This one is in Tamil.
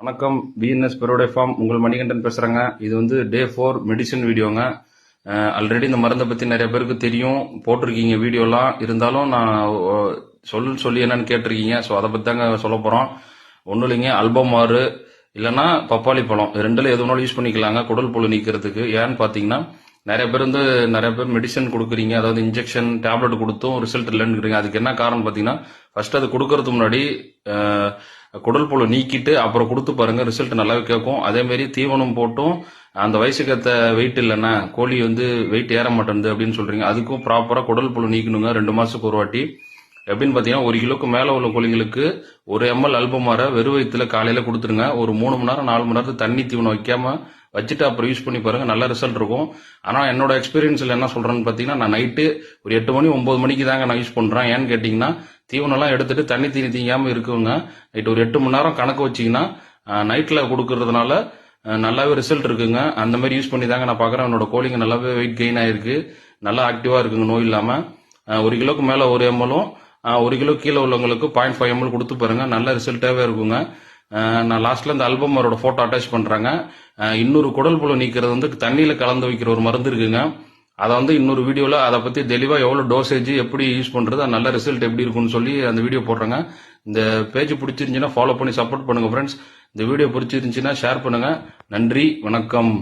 வணக்கம். பிஎன்எஸ் பெரோடே ஃபார்ம் உங்கள் மணிகண்டன் பேசுறேங்க. இது வந்து டே 4 மெடிசன் வீடியோங்க. ஆல்ரெடி இந்த மருந்தை பத்தி நிறைய பேருக்கு தெரியும், போட்டிருக்கீங்க வீடியோலாம். இருந்தாலும் நான் சொல்லி என்னன்னு கேட்டிருக்கீங்க. ஸோ அதை பத்தி தாங்க சொல்ல போறோம். ஒன்றும் இல்லைங்க, அல்பமாறு இல்லைன்னா பப்பாளி பழம் ரெண்டுல எது வேணாலும் யூஸ் பண்ணிக்கலாங்க குடல் புழு நீக்கிறதுக்கு. ஏன்னு பார்த்தீங்கன்னா நிறைய பேர் மெடிசன் கொடுக்குறீங்க, அதாவது இன்ஜெக்ஷன் டேப்லெட் கொடுத்தும் ரிசல்ட் இல்லைன்னு. அதுக்கு என்ன காரணம் பார்த்தீங்கன்னா, ஃபர்ஸ்ட் அது கொடுக்கறதுக்கு முன்னாடி குடல் புழு நீக்கிட்டு அப்புறம் கொடுத்து பாருங்க, ரிசல்ட் நல்லாவே கேட்கும். அதே மாதிரி தீவனம் போட்டும் அந்த வயசுக்கு ஏற்ற வெயிட் இல்லைன்னா கோழி வந்து வெயிட் ஏற மாட்டேங்குது அப்படின்னு சொல்றீங்க, அதுக்கும் ப்ராப்பரா குடல் புழு நீக்கணுங்க 2 மாசத்துக்கு ஒரு வாட்டி. எப்படின்னு பார்த்தீங்கன்னா, 1 கிலோக்கு மேலே உள்ள கோழிங்களுக்கு 1 ml அல்பமாரை வெறும் வயிற்றுல காலையில் கொடுத்துருங்க. ஒரு 3 மணி நேரம் 4 மணி நேரத்துக்கு தண்ணி தீவனம் வைக்காம வச்சுட்டு அப்புறம் யூஸ் பண்ணி பாருங்க, நல்ல ரிசல்ட் இருக்கும். ஆனால் என்னோட எக்ஸ்பீரியன்ஸில் என்ன சொல்றேன்னு பார்த்தீங்கன்னா, நான் நைட்டு ஒரு 8 மணி 9 மணிக்கு தாங்க நான் யூஸ் பண்றேன். ஏன்னு கேட்டிங்கன்னா, தீவனம்லாம் எடுத்துட்டு தண்ணி தீங்காம இருக்குங்க. நைட்டு ஒரு 8 மணி நேரம் கணக்கு வச்சிங்கன்னா நைட்ல கொடுக்கறதுனால நல்லாவே ரிசல்ட் இருக்குங்க. அந்த மாதிரி யூஸ் பண்ணி தாங்க நான் பார்க்குறேன். என்னோட கோழிங்க நல்லாவே வெயிட் கெயின் ஆயிருக்கு, நல்லா ஆக்டிவா இருக்குங்க, நோய் இல்லாமல். 1 கிலோக்கு மேலே 1 ml 1 கிலோ கீழே உள்ளவங்களுக்கு 0.5 ml கொடுத்து பாருங்க, நல்ல ரிசல்ட்டாகவே இருக்குங்க. நான் லாஸ்ட்ல இந்த அல்பமாரோட போட்டோ அட்டாச் பண்றேங்க. இன்னொரு குடல் புழு நீக்கிறது வந்து தண்ணியில கலந்து வைக்கிற ஒரு மருந்து இருக்குங்க. அதை வந்து இன்னொரு வீடியோல அதை பத்தி தெளிவா எவ்வளவு டோசேஜ் எப்படி யூஸ் பண்றது, நல்ல ரிசல்ட் எப்படி இருக்கும்னு சொல்லி அந்த வீடியோ போடுறேங்க. இந்த பேஜ் பிடிச்சிருந்துச்சுன்னா ஃபாலோ பண்ணி சப்போர்ட் பண்ணுங்க ஃப்ரெண்ட்ஸ். இந்த வீடியோ பிடிச்சிருந்துச்சுன்னா ஷேர் பண்ணுங்க. நன்றி, வணக்கம்.